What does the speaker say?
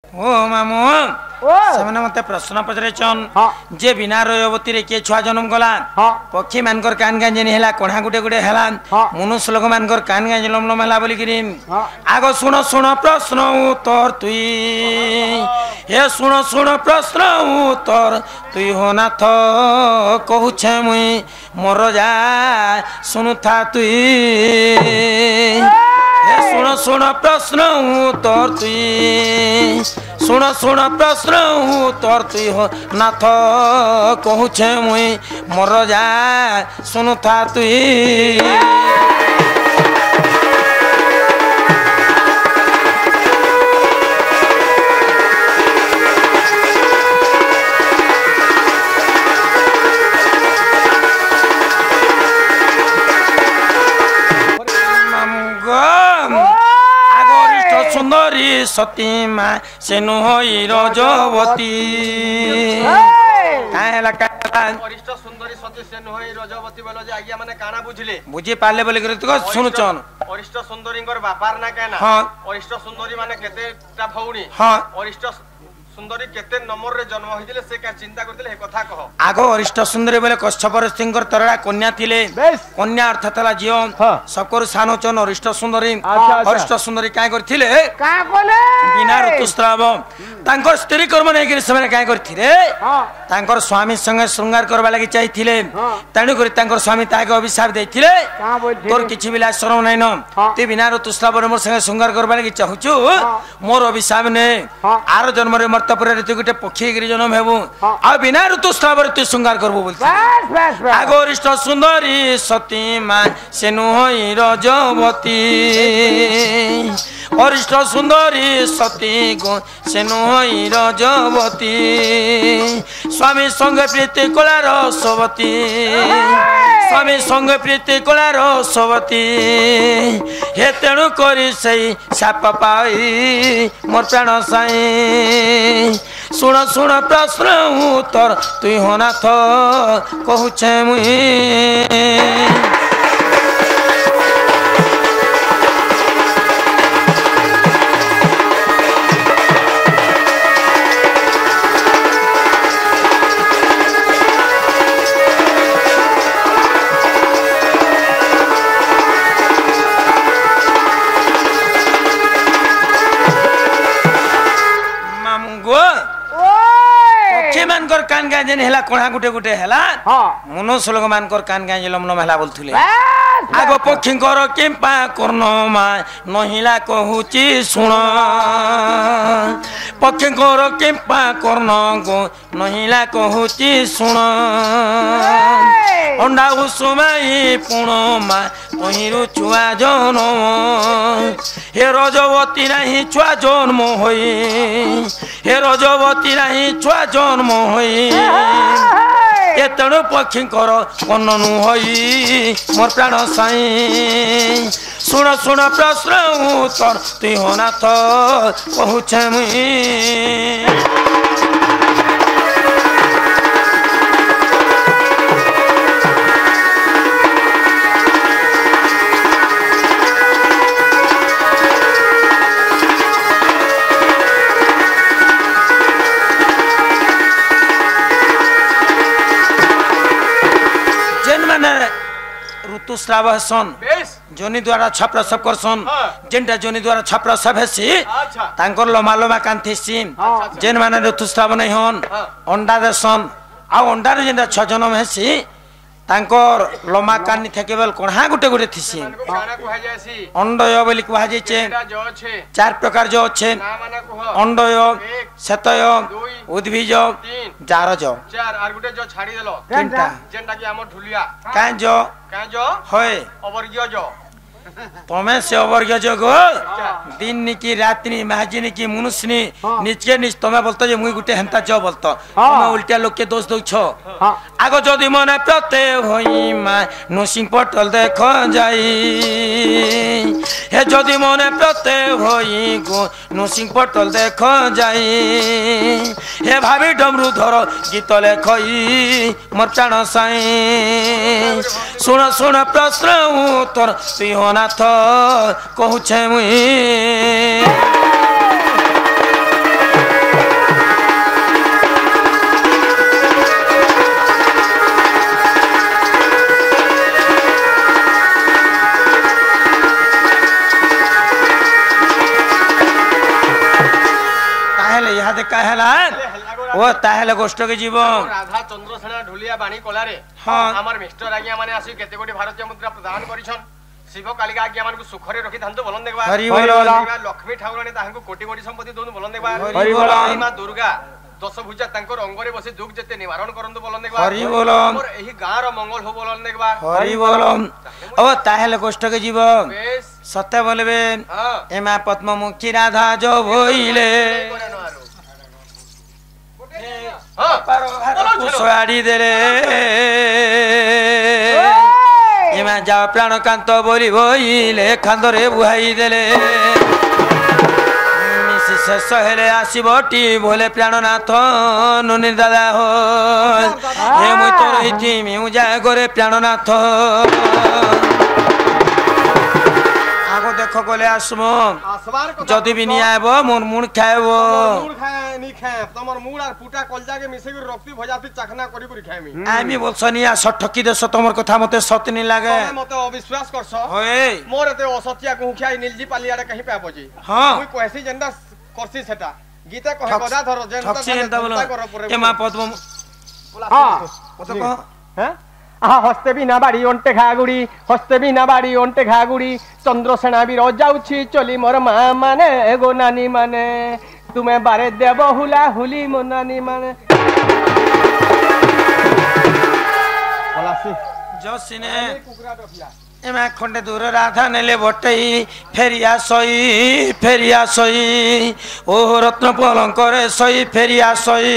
ओ मामू से मत प्रश्न पचरन जे बिना रयवती रे किए छुआ जन्म गला पक्षी मानकर कान गांजेनी हैला कोढ़ा गुटे गुटे हैला मनुष्य लोक मानकर कान गांजे लम लम हैला बोली किरी आगो सुनो सुनो प्रश्न उत्तर तुई हे सुनो सुनो प्रश्न उत्तर तुई हो नाथ कहू छे मुई मोर जा सुनु था तुई सुनो सुनो प्रश्न उत्तर तुई सुनो सुनो प्रश्न उत्तर तुई हो नाथ कहू छे मुई मोर जा सुनु था तुई सुंदरी सती माँ से नुहई रजवती वरिष्ठ सुंदरी सती से नुहई रजवती बोलो जे आज्ञा माने काना बुझिले बुझी पाले बोले करे तो सुनुचन वरिष्ठ सुंदरींकर बापार ना कहना हां वरिष्ठ सुंदरी माने केतेटा भौणी हां वरिष्ठ सुंदरी केते नंबर रे जन्म होइदिले से का चिंता करथिले हे कथा कह आगो वरिष्ठ सुंदरी बोले कश्यप ऋषिंकर तरड़ा कन्या थिले कन्या अर्थ तला जियो सबकर सानोचन वरिष्ठ सुंदरी वरिष्ठ सुंदरी काय करथिले का कोले बिना ऋतुस्राव तांकर स्त्री कर्म नै करी समय काय करथिले तांकर स्वामी संग श्रृंगार करबा लागि चाहिथिले तणु करी तांकर स्वामी ताके अभिशाप दैथिले तोर किछि बिला शरम नै न ते बिना ऋतुस्राव मोर संग श्रृंगार करबा लागि चाहूछु मोर अभिशाप ने आर जन्म रे मर्तपुर रे तू गोटे पक्षी गिरी जन्म हेबु आ बिना ऋतुस्राव रे तू श्रृंगार करबो बोलछि बस बस बस आगो वरिष्ठ सुंदरी सती मां से नुहई रजवती वरिष्ठ सुंदरी सती गो से नुहई रजवती स्वामी संग प्रीति कला रसवती स्वामी संग प्रीति कला रसवती हे तेणु करी सही साप पाई मोर प्राण साई सुन सुन प्रश्न उत्तर तुई हो नाथ कहू छे मुई कान गांजेन हैला कोढ़ा गुटे गुटे हैला मनुष्य लोक मानकर कान गांजे लमलम हैला बोलथुले आगो पक्षींकर केम्पा कर्णमा नहिला कहूची सुण पक्षींकर केम्पा कर्ण गो नहिला कहूची सुण अंडा उसुमाई पुणमा कहिरु छुआ जन्म हे रजवती नाही छुआ जन्म होई हे रजवती नाही छुआ जन्म होई ए तेणु पक्षींकर कन्ननु होई मोर प्राण साई सुन सुन प्रश्न उत्तर तुई हो नाथ कहू छे मुई ऋतुस्राव सन जोनी द्वारा छप्र सब करसन जेनटा जोनी द्वारा छप्र सब हेसी तांकर लमा लमा कांथेसी जेन माने ऋतुस्राव नै होन अंडा देसन आ अंडा रे जेनटा छ जन्म हेसी तांकर लमा कानी थकेबल कोढ़ा गुटे गुटे थिसी अंडय बोली कुहा जायछे चार प्रकार जो छे अंडय शतय उद्भिज जारज चार आर गुटे जो छाडी देलो केनटा जेनटा कि हमर ढुलिया कां जो होय अवर्ग्य जो तमे से अवर्ग्य जो गो दिन की रात नी महाजिनी की मनुष्यनी निचके निच तमे बोलतो जे मुई गुटे हंता जो बोलतो तमे उल्टा लोग के दोष दउ छो आगो जदी मने प्रते होई मा नसिंग पटल देखो जाई हे जदी मने प्रते होई गो नसिंग पटल देखो जाई हे भाभी डमरू धरो गीत लेखई मोर प्राण साई सुन सुन प्रश्न उत्तर तुई हो नाथ कहू छे मुई ହେଲେ ଇହାଦେ କା ହେଲା ଓ ତାହେଲେ ଗୋଷ୍ଠ କେ ଯିବ ରାଧା ଚନ୍ଦ୍ରସେନା ଢୁଲିଆ ବାଣୀ କଲାରେ ଆମର ମିଷ୍ଟର ଆଜ୍ଞା ମାନେ ଆସି କେତେ କୋଟି ଭାରତୀୟ ମୁଦ୍ରା ପ୍ରଦାନ କରିଛନ୍ ଶିବ କାଳିକା ଆଜ୍ଞା ମାନଙ୍କୁ ସୁଖରେ ରଖିଥାନ୍ତୁ ବୋଲନ୍ ଦେଖବା ଲକ୍ଷ୍ମୀ ଠାକୁରାଣୀ ତାହାଙ୍କୁ କୋଟି କୋଟି ସମ୍ପତ୍ତି ଦଉନ୍ ବୋଲନ୍ ଦେଖବା ମା ଦୁର୍ଗା ଦଶ ଭୁଜା ତାଙ୍କର ଅଙ୍ଗରେ ବସି ଦୁଃଖ ଯେତେ ନିବାରଣ କରନ୍ତୁ ବୋଲନ୍ ଦେଖବା ହରି ବୋଲ ଆମର ଏହି ଗାଁର ମଙ୍ଗଳ ହଉ ବୋଲନ୍ ଦେଖବା ହରି ବୋଲ ଓ ତାହେଲେ ଗୋଷ୍ଠ କେ ଯିବ ସତେ ବୋଲବେ ଏମା ପଦ୍ମମୁଖୀ ରାଧା ଯୋ ଭୋଇଲେ ସୋଆଡି ଦେଲେ ଏମା ଯାଅ ପ୍ରାଣକାନ୍ତ ବୋଲି ଭୋଇଲେ ଖାନ୍ଦରେ ବୁହାଇ ଦେଲେ ଶେଷ ହେଲେ ଆସିବ ଟି ବୋଲେ ପ୍ରାଣନାଥ ନୁନି ଦାଦା ହୋ ମୁଇଁ ତ ରହିଛି ମୁଁ ଯା gore ପ୍ରାଣନାଥ ଆଗ ଦେଖ ଗଲେ আসব যদি বি নিয়ে আইব মোর মুড় খাইব তোমার মুড় আর পুটা কলজাকে মিশে করে রক্তি ভজাতি চাখনা করি করে খাইমি আমি বলছনি আ ঠকি দেছ তোমার কথা মতে সত্য নি লাগে তুমি মতে অবিশ্বাস করছ ওই মোর এতে অসত্যিয়া কহু খাই নীলজি পালিয়ারে কহি পাবজি হ্যাঁ মুই কইছি জেন্ডা করছি সেটা গীতা কহে গদা ধর জেন্ডা কর পরে এমা পদ্ম হ্যাঁ কত কহ হ্যাঁ আহা হস্তে বিনা বাড়ি অন্টে ঘাগুড়ি হস্তে বিনা বাড়ি অন্টে ঘাগুড়ি চন্দ্রসেনা বীর যাউছি চলি মোর মা মানে গো নানি মানে তুমি বারে দেব হুলা হুলি মো নানি মানে বলাসি জসিনে এমা খন্ডে দূর রাধা নেলে বটেই ফেরিয়া সই ও রত্ন পলঙ্করে সই ফেরিয়া সই